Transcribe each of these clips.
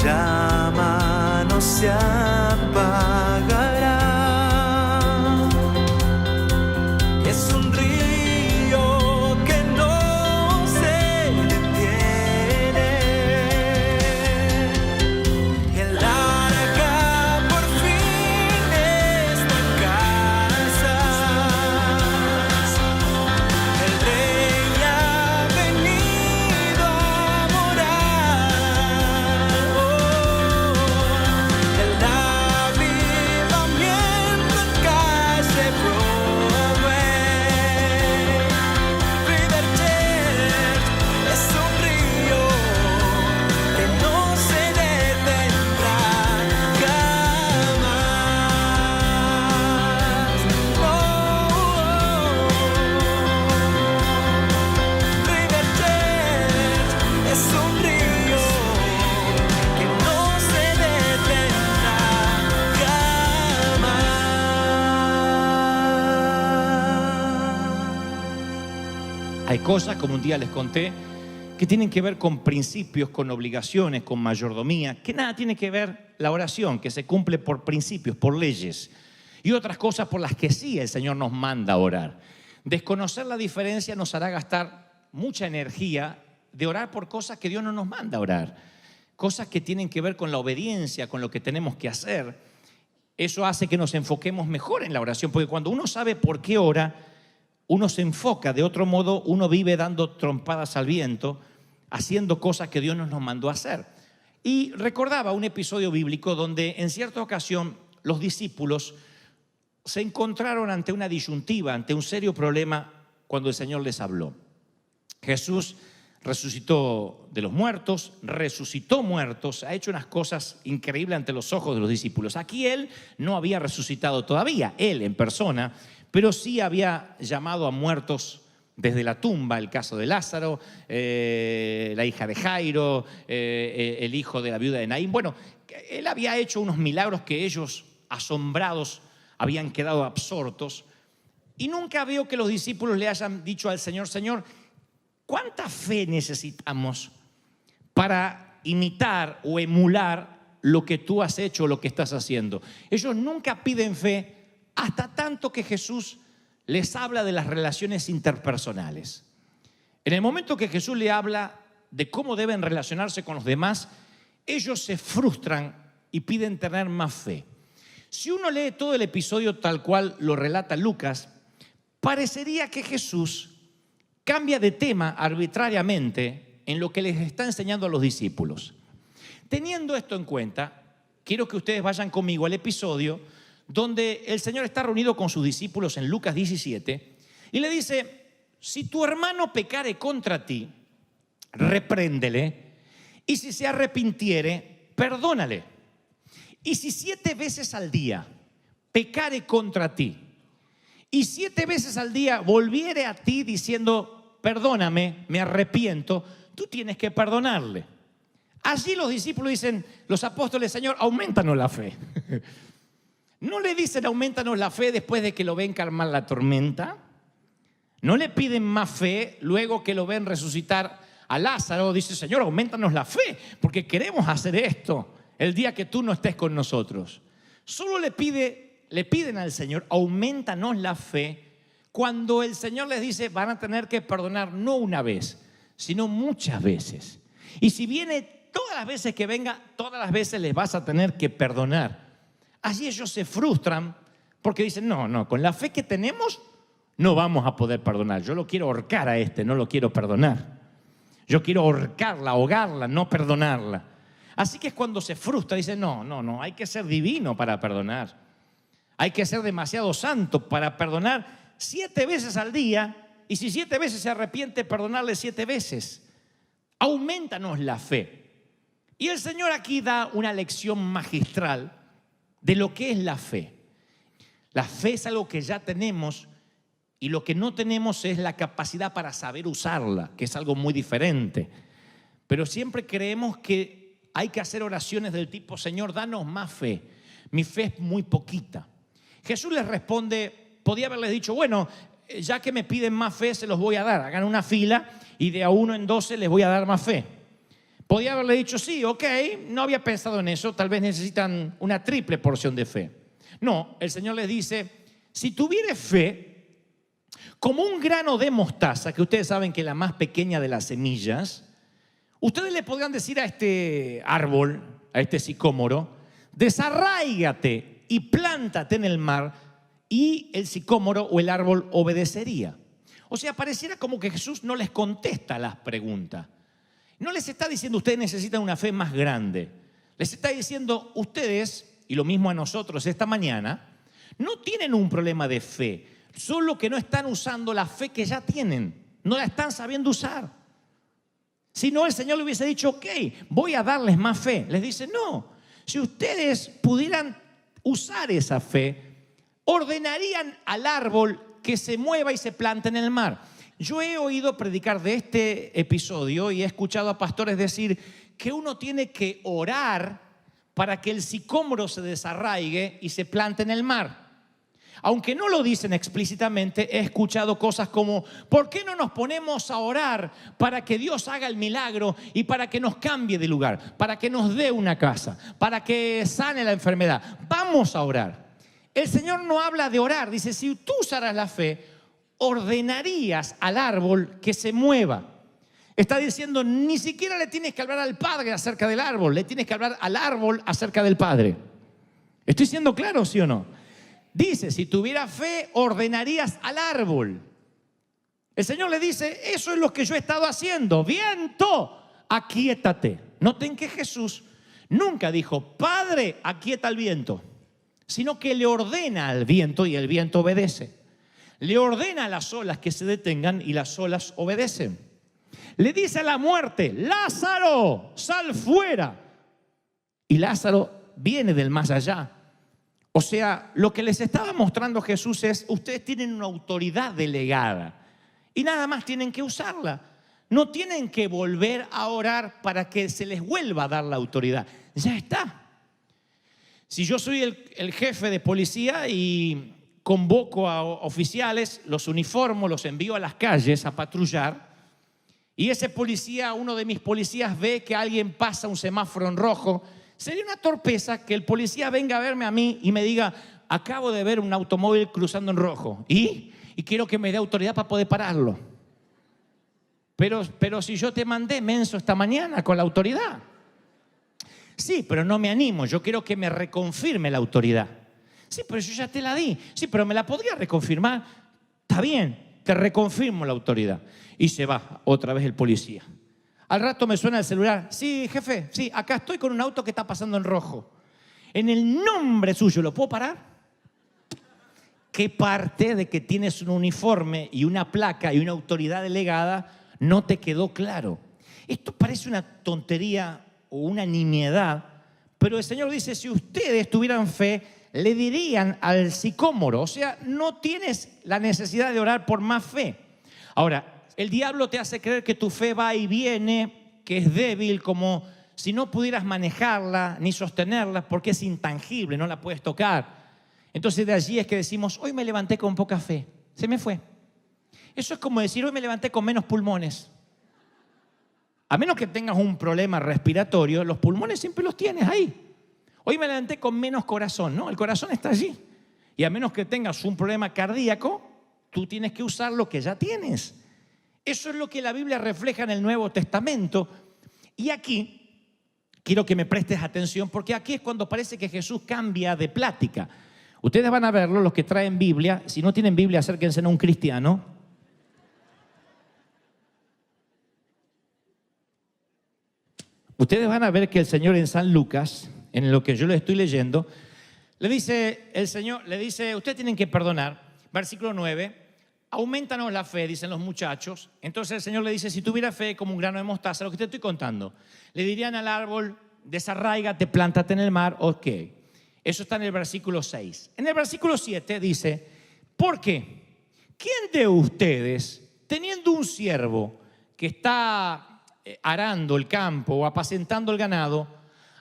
llama no se apagará. Es un río que no se detiene. El arca por fin está en casa. El rey ha venido a morar. El avivamiento en calle Broadway. River Church es un río que no se detendrá jamás. No. River Church es un río que no se detendrá jamás. Hay cosas, como un día les conté, que tienen que ver con principios, con obligaciones, con mayordomía, que nada tiene que ver la oración, que se cumple por principios, por leyes, y otras cosas por las que sí el Señor nos manda a orar. Desconocer la diferencia nos hará gastar mucha energía de orar por cosas que Dios no nos manda a orar, cosas que tienen que ver con la obediencia, con lo que tenemos que hacer. Eso hace que nos enfoquemos mejor en la oración, porque cuando uno sabe por qué ora, uno se enfoca. De otro modo, uno vive dando trompadas al viento, haciendo cosas que Dios no nos mandó a hacer. Y recordaba un episodio bíblico donde en cierta ocasión los discípulos se encontraron ante una disyuntiva, ante un serio problema cuando el Señor les habló. Jesús resucitó de los muertos, resucitó muertos, ha hecho unas cosas increíbles ante los ojos de los discípulos. Aquí Él no había resucitado todavía, Él en persona, pero sí había llamado a muertos desde la tumba, el caso de Lázaro, la hija de Jairo, el hijo de la viuda de Naín. Bueno, Él había hecho unos milagros que ellos, asombrados, habían quedado absortos. Y nunca veo que los discípulos le hayan dicho al Señor: Señor, ¿cuánta fe necesitamos para imitar o emular lo que tú has hecho o lo que estás haciendo? Ellos nunca piden fe, hasta tanto que Jesús les habla de las relaciones interpersonales. En el momento que Jesús le habla de cómo deben relacionarse con los demás, ellos se frustran y piden tener más fe. Si uno lee todo el episodio tal cual lo relata Lucas, parecería que Jesús cambia de tema arbitrariamente en lo que les está enseñando a los discípulos. Teniendo esto en cuenta, quiero que ustedes vayan conmigo al episodio donde el Señor está reunido con sus discípulos en Lucas 17 y le dice: si tu hermano pecare contra ti, repréndele, y si se arrepintiere, perdónale. Y si 7 veces al día pecare contra ti, y 7 veces al día volviere a ti diciendo: perdóname, me arrepiento, tú tienes que perdonarle. Allí los discípulos dicen, los apóstoles: Señor, aumentanos la fe. No le dicen aumentanos la fe después de que lo ven calmar la tormenta. No le piden más fe luego que lo ven resucitar a Lázaro. Dice: Señor, aumentanos la fe porque queremos hacer esto el día que tú no estés con nosotros. Solo le piden al Señor: aumentanos la fe, cuando el Señor les dice: van a tener que perdonar no una vez, sino muchas veces. Y si viene todas las veces que venga, todas las veces les vas a tener que perdonar. Allí ellos se frustran porque dicen: no, con la fe que tenemos no vamos a poder perdonar. Yo lo quiero ahorcar a este, no lo quiero perdonar. Yo quiero ahorcarla, ahogarla, no perdonarla. Así que es cuando se frustra, dice: no, hay que ser divino para perdonar. Hay que ser demasiado santo para perdonar 7 veces al día, y si 7 veces se arrepiente, perdonarle 7 veces. Aumentanos la fe. Y el Señor aquí da una lección magistral de lo que es la fe. La fe es algo que ya tenemos, y lo que no tenemos es la capacidad para saber usarla, que es algo muy diferente. Pero siempre creemos que hay que hacer oraciones del tipo: Señor, danos más fe. Mi fe es muy poquita. Jesús les responde, podía haberles dicho: bueno, ya que me piden más fe, se los voy a dar. Hagan una fila y de a 1 en 12 les voy a dar más fe. Podía haberle dicho, sí, ok, no había pensado en eso, tal vez necesitan una triple porción de fe. No, el Señor les dice, si tuviere fe, como un grano de mostaza, que ustedes saben que es la más pequeña de las semillas, ustedes le podrían decir a este árbol, a este sicómoro, desarráigate y plántate en el mar, y el sicómoro o el árbol obedecería. O sea, pareciera como que Jesús no les contesta las preguntas. No les está diciendo, ustedes necesitan una fe más grande. Les está diciendo, ustedes, y lo mismo a nosotros esta mañana, no tienen un problema de fe, solo que no están usando la fe que ya tienen, no la están sabiendo usar. Si no, el Señor le hubiese dicho, ok, voy a darles más fe. Les dice, no, si ustedes pudieran usar esa fe, ordenarían al árbol que se mueva y se plante en el mar. Yo he oído predicar de este episodio y he escuchado a pastores decir que uno tiene que orar para que el sicómoro se desarraigue y se plante en el mar. Aunque no lo dicen explícitamente, he escuchado cosas como, ¿por qué no nos ponemos a orar para que Dios haga el milagro y para que nos cambie de lugar, para que nos dé una casa, para que sane la enfermedad? Vamos a orar. El Señor no habla de orar, dice, si tú usaras la fe, ordenarías al árbol que se mueva. Está diciendo, ni siquiera le tienes que hablar al Padre acerca del árbol, le tienes que hablar al árbol acerca del Padre. ¿Estoy siendo claro, sí o no? Dice, si tuviera fe, ordenarías al árbol. El Señor le dice, eso es lo que yo he estado haciendo. Viento, aquíétate. Noten que Jesús nunca dijo, Padre, aquieta el viento, sino que le ordena al viento y el viento obedece. Le ordena a las olas que se detengan y las olas obedecen. Le dice a la muerte, Lázaro, sal fuera. Y Lázaro viene del más allá. O sea, lo que les estaba mostrando Jesús es, ustedes tienen una autoridad delegada y nada más tienen que usarla. No tienen que volver a orar para que se les vuelva a dar la autoridad. Ya está. Si yo soy el jefe de policía y convoco a oficiales, los uniformo, los envío a las calles a patrullar, y ese policía, uno de mis policías, ve que alguien pasa un semáforo en rojo, sería una torpeza que el policía venga a verme a mí y me diga, acabo de ver un automóvil cruzando en rojo y quiero que me dé autoridad para poder pararlo. Pero si yo te mandé, menso, esta mañana con la autoridad. Sí, pero no me animo, yo quiero que me reconfirme la autoridad. Sí, pero yo ya te la di. Sí, pero me la podría reconfirmar. Está bien, te reconfirmo la autoridad. Y se va otra vez el policía. Al rato me suena el celular. Sí, jefe, sí, acá estoy con un auto que está pasando en rojo. En el nombre suyo, ¿lo puedo parar? ¿Qué parte de que tienes un uniforme y una placa y una autoridad delegada no te quedó claro? Esto parece una tontería o una nimiedad, pero el Señor dice, si ustedes tuvieran fe, le dirían al sicómoro, o sea, no tienes la necesidad de orar por más fe. Ahora, el diablo te hace creer que tu fe va y viene, que es débil, como si no pudieras manejarla ni sostenerla porque es intangible, no la puedes tocar. Entonces de allí es que decimos, hoy me levanté con poca fe, se me fue. Eso es como decir, hoy me levanté con menos pulmones. A menos que tengas un problema respiratorio, los pulmones siempre los tienes ahí. Hoy me levanté con menos corazón, ¿no? El corazón está allí. Y a menos que tengas un problema cardíaco, tú tienes que usar lo que ya tienes. Eso es lo que la Biblia refleja en el Nuevo Testamento. Y aquí, quiero que me prestes atención, porque aquí es cuando parece que Jesús cambia de plática. Ustedes van a verlo, los que traen Biblia. Si no tienen Biblia, acérquense a un cristiano. Ustedes van a ver que el Señor en San Lucas, en lo que yo le estoy leyendo, le dice el Señor, le dice, ustedes tienen que perdonar. Versículo 9, aumentanos la fe, dicen los muchachos. Entonces el Señor le dice, si tuviera fe como un grano de mostaza, lo que te estoy contando, le dirían al árbol, desarráigate, plántate en el mar, ok. Eso está en el versículo 6. En el versículo 7 dice, ¿por qué? ¿Quién de ustedes, teniendo un siervo que está arando el campo o apacentando el ganado,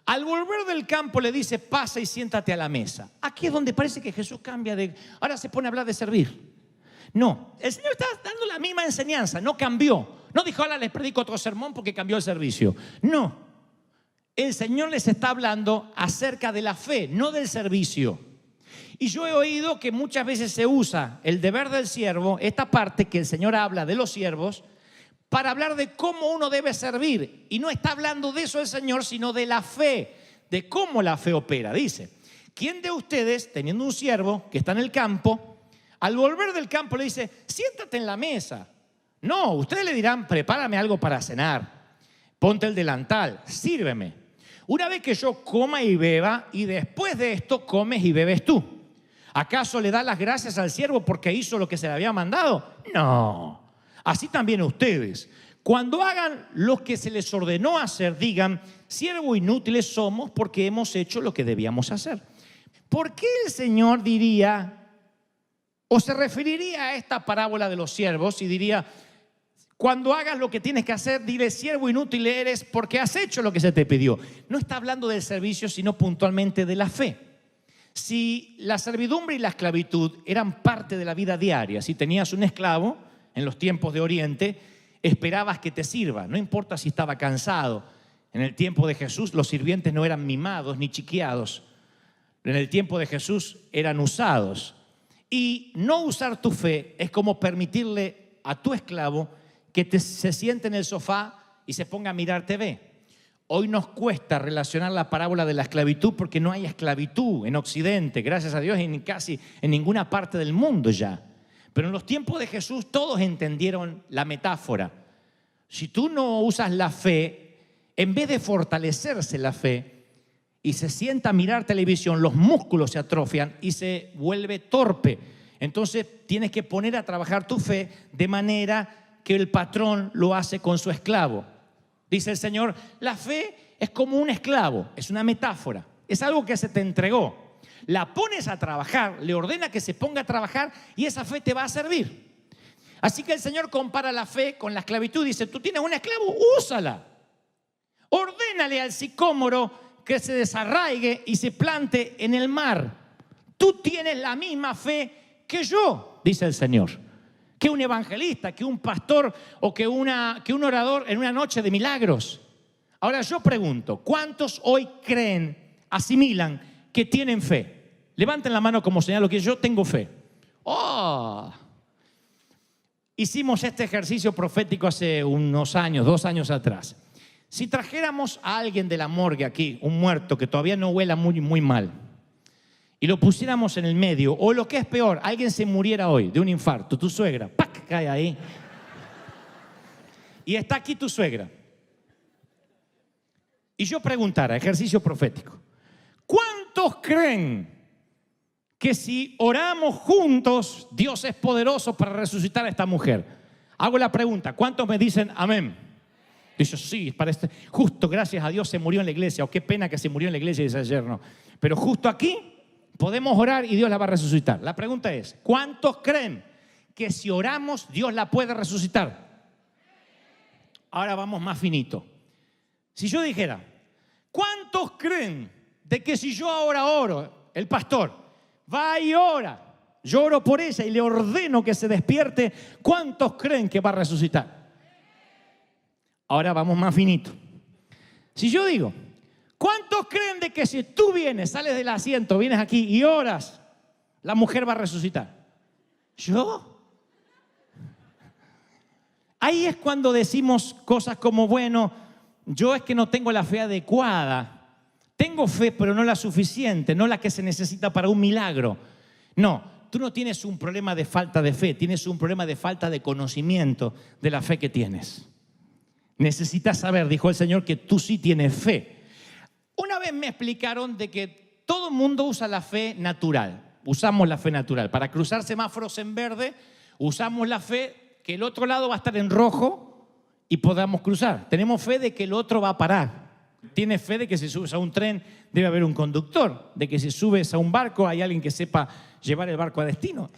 al volver del campo le dice, pasa y siéntate a la mesa? Aquí es donde parece que Jesús cambia de... Ahora se pone a hablar de servir. No, el Señor está dando la misma enseñanza, no cambió. No dijo, ahora les predico otro sermón porque cambió el servicio. No, el Señor les está hablando acerca de la fe, no del servicio. Y yo he oído que muchas veces se usa el deber del siervo, esta parte que el Señor habla de los siervos, para hablar de cómo uno debe servir. Y no está hablando de eso el Señor, sino de la fe, de cómo la fe opera. Dice, ¿quién de ustedes, teniendo un siervo que está en el campo, al volver del campo le dice, siéntate en la mesa? No, ustedes le dirán, prepárame algo para cenar, ponte el delantal, sírveme. Una vez que yo coma y beba, y después de esto comes y bebes tú. ¿Acaso le da las gracias al siervo porque hizo lo que se le había mandado? No. Así también ustedes, cuando hagan lo que se les ordenó hacer, digan, siervos inútiles somos porque hemos hecho lo que debíamos hacer. ¿Por qué el Señor diría, o se referiría a esta parábola de los siervos y diría, cuando hagas lo que tienes que hacer, dile, siervo inútil eres porque has hecho lo que se te pidió? No está hablando del servicio, sino puntualmente de la fe. Si la servidumbre y la esclavitud eran parte de la vida diaria, si tenías un esclavo en los tiempos de Oriente, esperabas que te sirva, no importa si estaba cansado. En el tiempo de Jesús los sirvientes no eran mimados ni chiqueados. En el tiempo de Jesús eran usados. Y no usar tu fe es como permitirle a tu esclavo que se siente en el sofá y se ponga a mirar TV. Hoy nos cuesta relacionar la parábola de la esclavitud porque no hay esclavitud en Occidente, gracias a Dios, en casi en ninguna parte del mundo ya. Pero en los tiempos de Jesús todos entendieron la metáfora. Si tú no usas la fe, en vez de fortalecerse la fe y se sienta a mirar televisión, los músculos se atrofian y se vuelve torpe. Entonces tienes que poner a trabajar tu fe de manera que el patrón lo hace con su esclavo. Dice el Señor, la fe es como un esclavo, es una metáfora, es algo que se te entregó. La pones a trabajar, le ordena que se ponga a trabajar y esa fe te va a servir. Así que el Señor compara la fe con la esclavitud. Dice, tú tienes un esclavo, úsala. Ordénale al sicómoro que se desarraigue y se plante en el mar. Tú tienes la misma fe que yo, dice el Señor, que un evangelista, que un pastor o que un orador en una noche de milagros. Ahora yo pregunto, ¿cuántos hoy creen, asimilan que tienen fe? Levanten la mano como señalo que yo tengo fe. ¡Oh! Hicimos este ejercicio profético hace unos años, 2 años atrás. Si trajéramos a alguien de la morgue aquí, un muerto que todavía no huela muy mal, y lo pusiéramos en el medio, o lo que es peor, alguien se muriera hoy de un infarto, tu suegra, ¡pac!, cae ahí. Y está aquí tu suegra. Y yo preguntara, ejercicio profético, ¿cuántos creen que si oramos juntos, Dios es poderoso para resucitar a esta mujer? Hago la pregunta, ¿cuántos me dicen amén? Dice, sí, justo gracias a Dios se murió en la iglesia, o qué pena que se murió en la iglesia, dice ayer, no. Pero justo aquí podemos orar y Dios la va a resucitar. La pregunta es, ¿cuántos creen que si oramos, Dios la puede resucitar? Ahora vamos más finito. Si yo dijera, ¿cuántos creen de que si yo ahora oro, el pastor va y ora, yo oro por ella y le ordeno que se despierte, ¿cuántos creen que va a resucitar? Ahora vamos más finito. Si yo digo, ¿cuántos creen de que si tú vienes, sales del asiento, vienes aquí y oras, la mujer va a resucitar? ¿Yo? Ahí es cuando decimos cosas como, bueno, yo es que no tengo la fe adecuada. Tengo fe, pero no la suficiente, no la que se necesita para un milagro. No, tú no tienes un problema de falta de fe, tienes un problema de falta de conocimiento de la fe que tienes. Necesitas saber, dijo el Señor, que tú sí tienes fe. Una vez me explicaron de que todo el mundo usa la fe natural. Usamos la fe natural. Para cruzar semáforos en verde, usamos la fe que el otro lado va a estar en rojo y podamos cruzar. Tenemos fe de que el otro va a parar. Tienes fe de que si subes a un tren debe haber un conductor, de que si subes a un barco hay alguien que sepa llevar el barco a destino.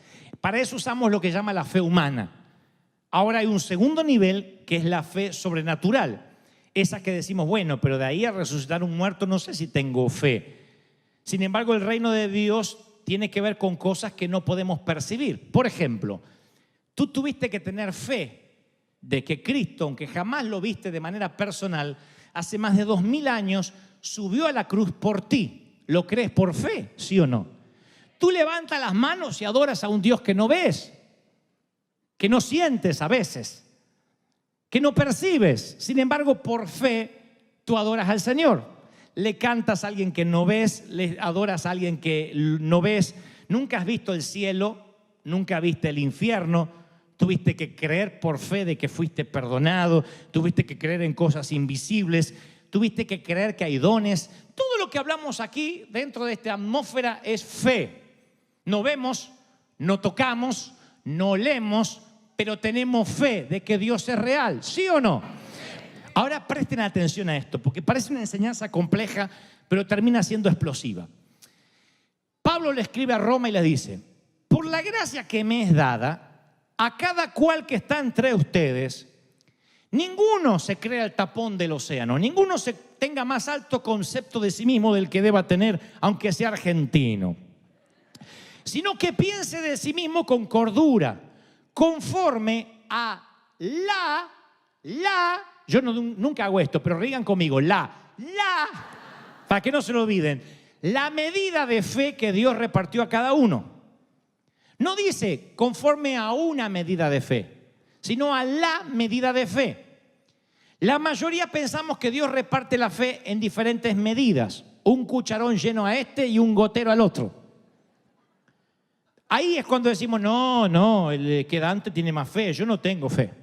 Para eso usamos lo que llama la fe humana. Ahora hay un segundo nivel que es la fe sobrenatural. Esa que decimos, bueno, pero de ahí a resucitar un muerto no sé si tengo fe. Sin embargo, el reino de Dios tiene que ver con cosas que no podemos percibir. Por ejemplo, tú tuviste que tener fe de que Cristo, aunque jamás lo viste de manera personal, hace más de 2000 años subió a la cruz por ti. ¿Lo crees por fe, sí o no? Tú levantas las manos y adoras a un Dios que no ves, que no sientes a veces, que no percibes. Sin embargo, por fe, tú adoras al Señor. Le cantas a alguien que no ves, le adoras a alguien que no ves. Nunca has visto el cielo, nunca viste el infierno. Tuviste que creer por fe de que fuiste perdonado. Tuviste que creer en cosas invisibles. Tuviste que creer que hay dones. Todo lo que hablamos aquí dentro de esta atmósfera es fe. No vemos, no tocamos, no olemos, pero tenemos fe de que Dios es real, ¿sí o no? Ahora presten atención a esto, porque parece una enseñanza compleja, pero termina siendo explosiva. Pablo le escribe a Roma y le dice: por la gracia que me es dada, a cada cual que está entre ustedes, ninguno se crea el tapón del océano, ninguno se tenga más alto concepto de sí mismo del que deba tener, aunque sea argentino, sino que piense de sí mismo con cordura, conforme a yo nunca hago esto, pero digan conmigo, para que no se lo olviden, la medida de fe que Dios repartió a cada uno. No dice conforme a una medida de fe, sino a la medida de fe. La mayoría pensamos que Dios reparte la fe en diferentes medidas, un cucharón lleno a este y un gotero al otro. Ahí es cuando decimos, no, el quedante tiene más fe, yo no tengo fe.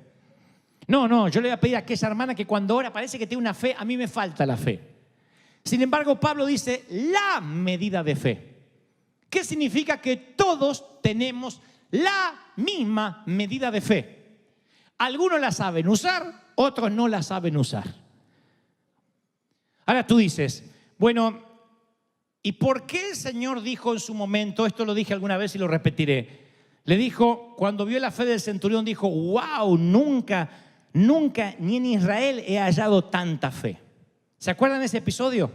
No, yo le voy a pedir a aquella hermana que cuando ora parece que tiene una fe, a mí me falta la fe. Sin embargo, Pablo dice la medida de fe. ¿Qué significa? Que todos tenemos la misma medida de fe. Algunos la saben usar, otros no la saben usar. Ahora tú dices, bueno, ¿y por qué el Señor dijo en su momento, esto lo dije alguna vez y lo repetiré, le dijo, cuando vio la fe del centurión, dijo, wow, nunca ni en Israel he hallado tanta fe? ¿Se acuerdan de ese episodio?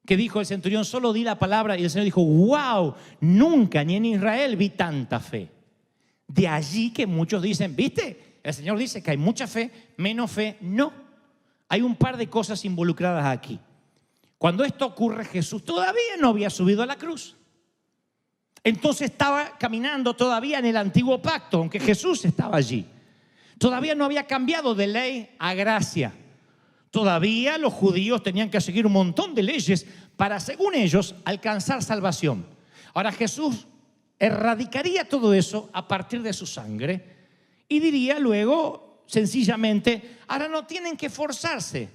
Que dijo el centurión, solo di la palabra, y el Señor dijo, wow, nunca ni en Israel vi tanta fe. De allí que muchos dicen, ¿viste? El Señor dice que hay mucha fe, menos fe. No, hay un par de cosas involucradas aquí. Cuando esto ocurre, Jesús todavía no había subido a la cruz. Entonces estaba caminando todavía en el antiguo pacto, aunque Jesús estaba allí. Todavía no había cambiado de ley a gracia. Todavía los judíos tenían que seguir un montón de leyes para, según ellos, alcanzar salvación. Ahora Jesús erradicaría todo eso a partir de su sangre y diría luego, sencillamente, ahora no tienen que forzarse.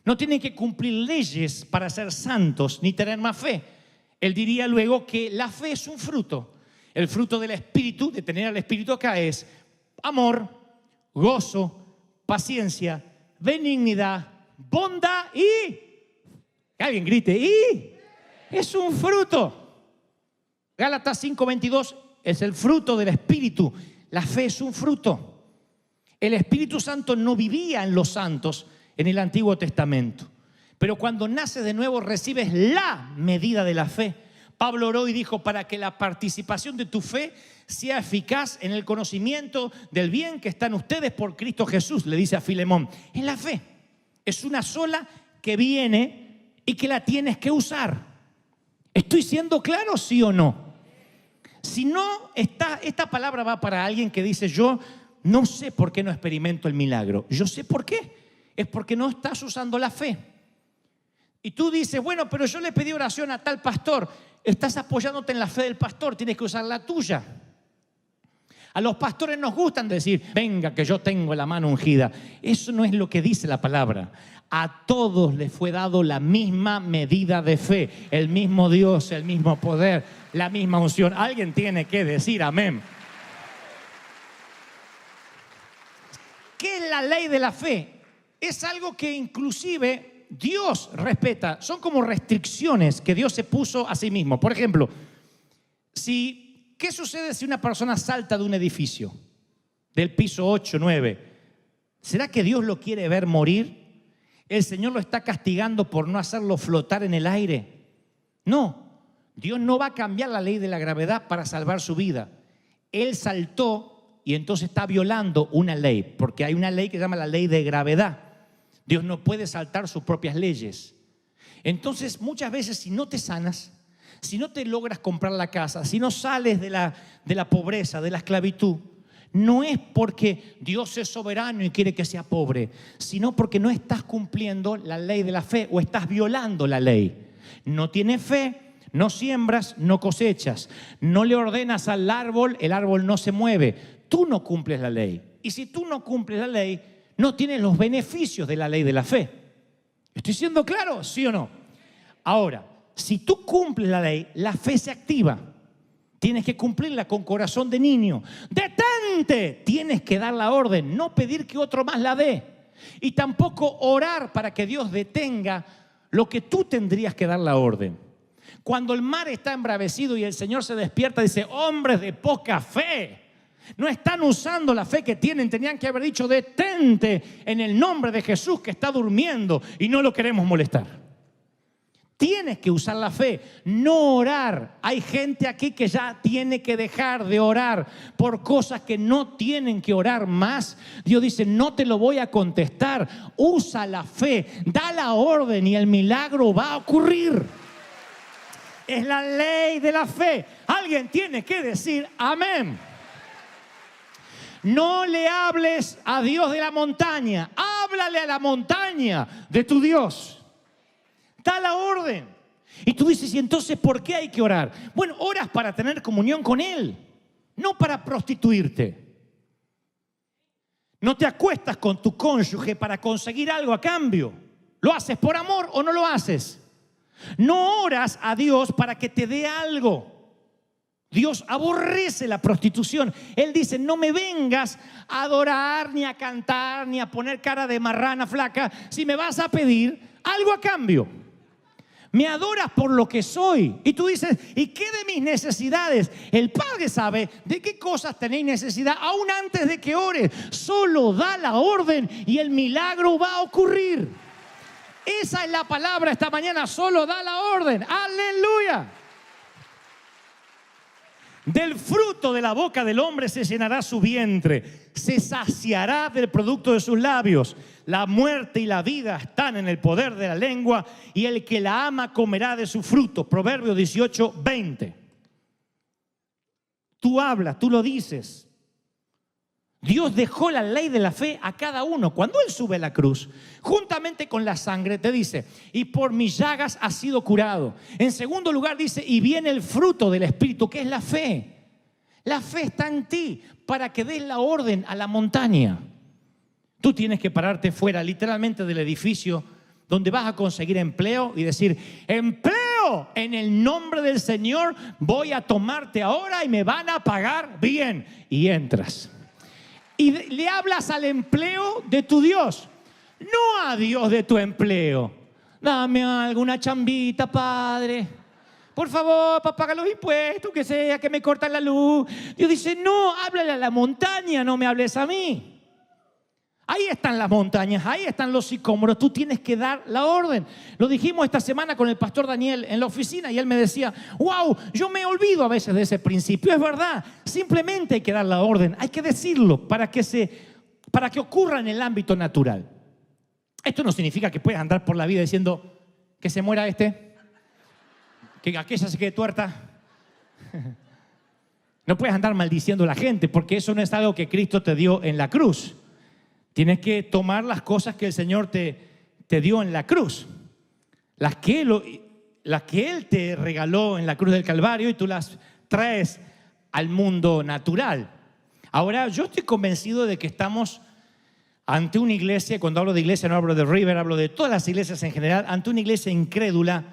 No tienen que cumplir leyes para ser santos ni tener más fe. Él diría luego que la fe es un fruto. El fruto del Espíritu, de tener al Espíritu acá, es amor, gozo, paciencia, benignidad, bondad y... que alguien grite, y es un fruto. Gálatas 5:22 es el fruto del Espíritu. La fe es un fruto. El Espíritu Santo no vivía en los santos en el Antiguo Testamento, pero cuando naces de nuevo recibes la medida de la fe. Pablo oró y dijo, para que la participación de tu fe sea eficaz en el conocimiento del bien que está en ustedes por Cristo Jesús, le dice a Filemón. Es la fe, es una sola que viene y que la tienes que usar. ¿Estoy siendo claro, sí o no? Si no, esta palabra va para alguien que dice, yo no sé por qué no experimento el milagro. Yo sé por qué. Es porque no estás usando la fe. Y tú dices, bueno, pero yo le pedí oración a tal pastor. Estás apoyándote en la fe del pastor, tienes que usar la tuya. A los pastores nos gustan decir, venga que yo tengo la mano ungida. Eso no es lo que dice la palabra. A todos les fue dado la misma medida de fe, el mismo Dios, el mismo poder, la misma unción. Alguien tiene que decir amén. ¿Qué es la ley de la fe? Es algo que inclusive Dios respeta. Son como restricciones que Dios se puso a sí mismo. Por ejemplo, ¿qué sucede si una persona salta de un edificio del piso 8, 9? ¿Será que Dios lo quiere ver morir? ¿El Señor lo está castigando por no hacerlo flotar en el aire? No, Dios no va a cambiar la ley de la gravedad para salvar su vida. Él saltó y entonces está violando una ley, porque hay una ley que se llama la ley de gravedad. Dios no puede saltar sus propias leyes. Entonces, muchas veces, si no te sanas, si no te logras comprar la casa, si no sales de la pobreza, de la esclavitud, no es porque Dios es soberano y quiere que sea pobre, sino porque no estás cumpliendo la ley de la fe o estás violando la ley. No tienes fe, no siembras, no cosechas. No le ordenas al árbol, el árbol no se mueve. Tú no cumples la ley. Y si tú no cumples la ley, no tienes los beneficios de la ley de la fe. ¿Estoy siendo claro? ¿Sí o no? Ahora, si tú cumples la ley, la fe se activa. Tienes que cumplirla con corazón de niño. ¡Detente! Tienes que dar la orden, no pedir que otro más la dé. Y tampoco orar para que Dios detenga lo que tú tendrías que dar la orden. Cuando el mar está embravecido y el Señor se despierta, dice: hombres de poca fe. No están usando la fe que tienen. Tenían que haber dicho: detente en el nombre de Jesús que está durmiendo y no lo queremos molestar. Tienes que usar la fe, no orar. Hay gente aquí que ya tiene que dejar de orar por cosas que no tienen que orar más. Dios dice: no te lo voy a contestar. Usa la fe, da la orden y el milagro va a ocurrir. Es la ley de la fe. Alguien tiene que decir amén. No le hables a Dios de la montaña, háblale a la montaña de tu Dios. Da la orden. Y tú dices: ¿y entonces por qué hay que orar? Bueno, oras para tener comunión con Él, no para prostituirte. No te acuestas con tu cónyuge para conseguir algo a cambio. ¿Lo haces por amor o no lo haces? No oras a Dios para que te dé algo. Dios aborrece la prostitución. Él dice: no me vengas a adorar, ni a cantar, ni a poner cara de marrana flaca si me vas a pedir algo a cambio. Me adoras por lo que soy. Y tú dices: ¿y qué de mis necesidades? El Padre sabe de qué cosas tenéis necesidad aún antes de que ores. Solo da la orden y el milagro va a ocurrir. Esa es la palabra esta mañana. Solo da la orden. ¡Aleluya! Del fruto de la boca del hombre se llenará su vientre, se saciará del producto de sus labios. La muerte y la vida están en el poder de la lengua, y el que la ama comerá de su fruto. Proverbios 18:20. Tú hablas, tú lo dices. Dios dejó la ley de la fe a cada uno. Cuando Él sube a la cruz, juntamente con la sangre, te dice: y por mis llagas has sido curado. En segundo lugar dice: y viene el fruto del Espíritu, que es la fe. La fe está en ti para que des la orden a la montaña. Tú tienes que pararte fuera, literalmente, del edificio donde vas a conseguir empleo y decir: empleo, en el nombre del Señor voy a tomarte ahora y me van a pagar bien. Y entras. Y le hablas al empleo de tu Dios, no a Dios de tu empleo. Dame alguna chambita, Padre. Por favor, para pagar los impuestos, que sea, que me cortan la luz. Dios dice: no, háblale a la montaña, no me hables a mí. Ahí están las montañas, ahí están los sicómoros. Tú tienes que dar la orden. Lo dijimos esta semana con el pastor Daniel en la oficina y él me decía: wow, yo me olvido a veces de ese principio. Es verdad, simplemente hay que dar la orden, hay que decirlo para que ocurra en el ámbito natural. Esto no significa que puedas andar por la vida diciendo: que se muera este, que aquella se quede tuerta. No puedes andar maldiciendo a la gente, porque eso no es algo que Cristo te dio en la cruz. Tienes que tomar las cosas que el Señor te dio en la cruz, las que Él te regaló en la cruz del Calvario, y tú las traes al mundo natural. Ahora, yo estoy convencido de que estamos ante una iglesia. Cuando hablo de iglesia no hablo de River, hablo de todas las iglesias en general. Ante una iglesia incrédula,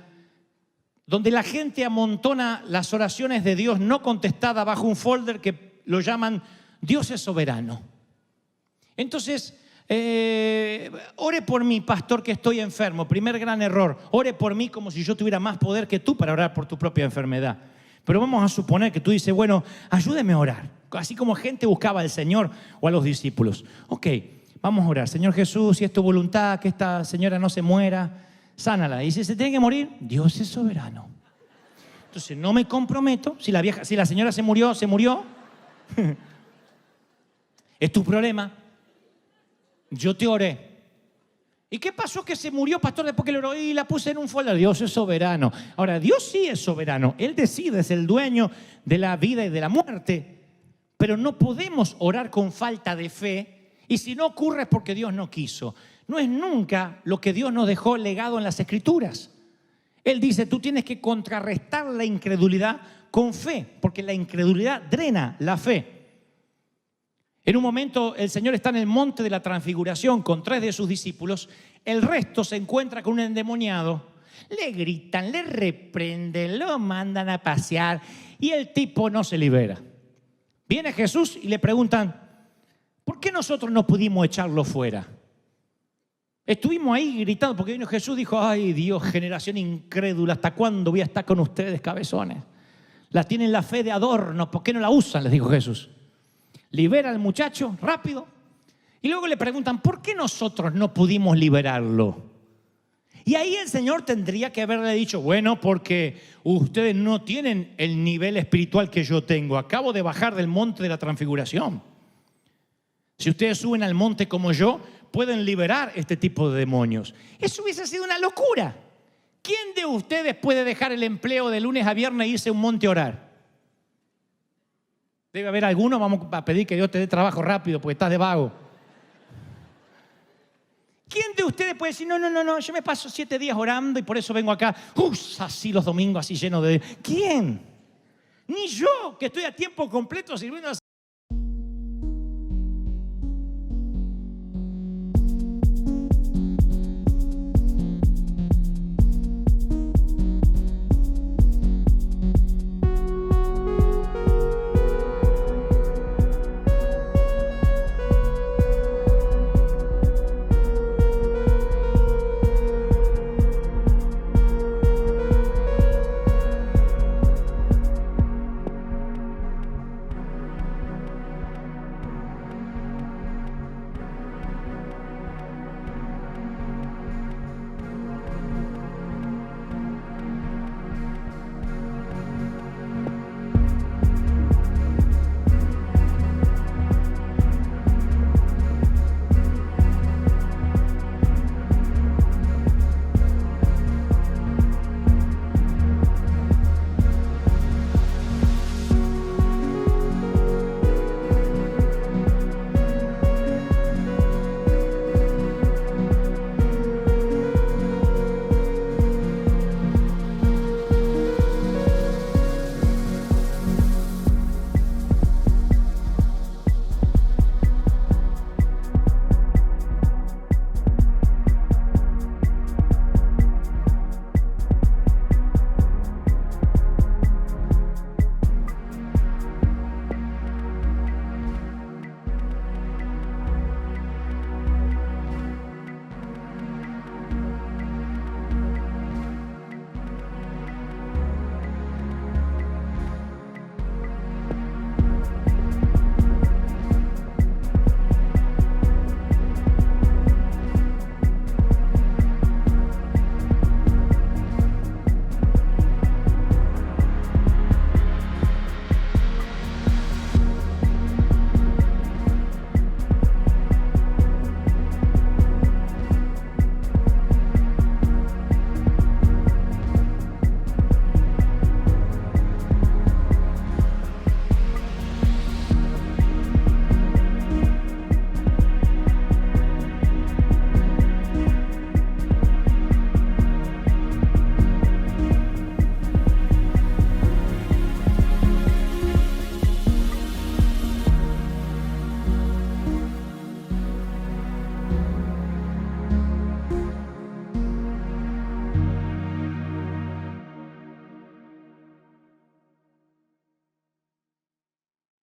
donde la gente amontona las oraciones de Dios no contestadas bajo un folder que lo llaman Dios es soberano. Entonces, ore por mí, pastor, que estoy enfermo. Primer gran error: ore por mí como si yo tuviera más poder que tú para orar por tu propia enfermedad. Pero vamos a suponer que tú dices: bueno, ayúdeme a orar, así como gente buscaba al Señor o a los discípulos. Ok, vamos a orar. Señor Jesús, si es tu voluntad que esta señora no se muera, sánala. Y si se tiene que morir, Dios es soberano. Entonces no me comprometo. Si la señora se murió, se murió. ¿Es tu problema? Yo te oré. ¿Y qué pasó que se murió, pastor, después que le oró y la puse en un folder? Dios es soberano. Ahora, Dios sí es soberano. Él decide, es el dueño de la vida y de la muerte. Pero no podemos orar con falta de fe. Y si no ocurre es porque Dios no quiso. No es nunca lo que Dios nos dejó legado en las Escrituras. Él dice, tú tienes que contrarrestar la incredulidad con fe, porque la incredulidad drena la fe. En un momento el Señor está en el monte de la transfiguración con 3 de sus discípulos. El resto se encuentra con un endemoniado. Le gritan, le reprenden, lo mandan a pasear y el tipo no se libera. Viene Jesús y le preguntan, ¿por qué nosotros no pudimos echarlo fuera? Estuvimos ahí gritando porque vino Jesús y dijo, ay Dios, generación incrédula, ¿hasta cuándo voy a estar con ustedes, cabezones? La tienen la fe de adorno, ¿por qué no la usan? Les dijo Jesús. Libera al muchacho rápido y luego le preguntan, ¿por qué nosotros no pudimos liberarlo? Y ahí el Señor tendría que haberle dicho, bueno, porque ustedes no tienen el nivel espiritual que yo tengo. Acabo de bajar del monte de la transfiguración. Si ustedes suben al monte como yo, pueden liberar este tipo de demonios. Eso hubiese sido una locura. ¿Quién de ustedes puede dejar el empleo de lunes a viernes e irse a un monte a orar? Debe haber alguno, vamos a pedir que Dios te dé trabajo rápido porque estás de vago. ¿Quién de ustedes puede decir, no, yo me paso 7 días orando y por eso vengo acá, así los domingos, así lleno de... ¿Quién? Ni yo, que estoy a tiempo completo sirviendo al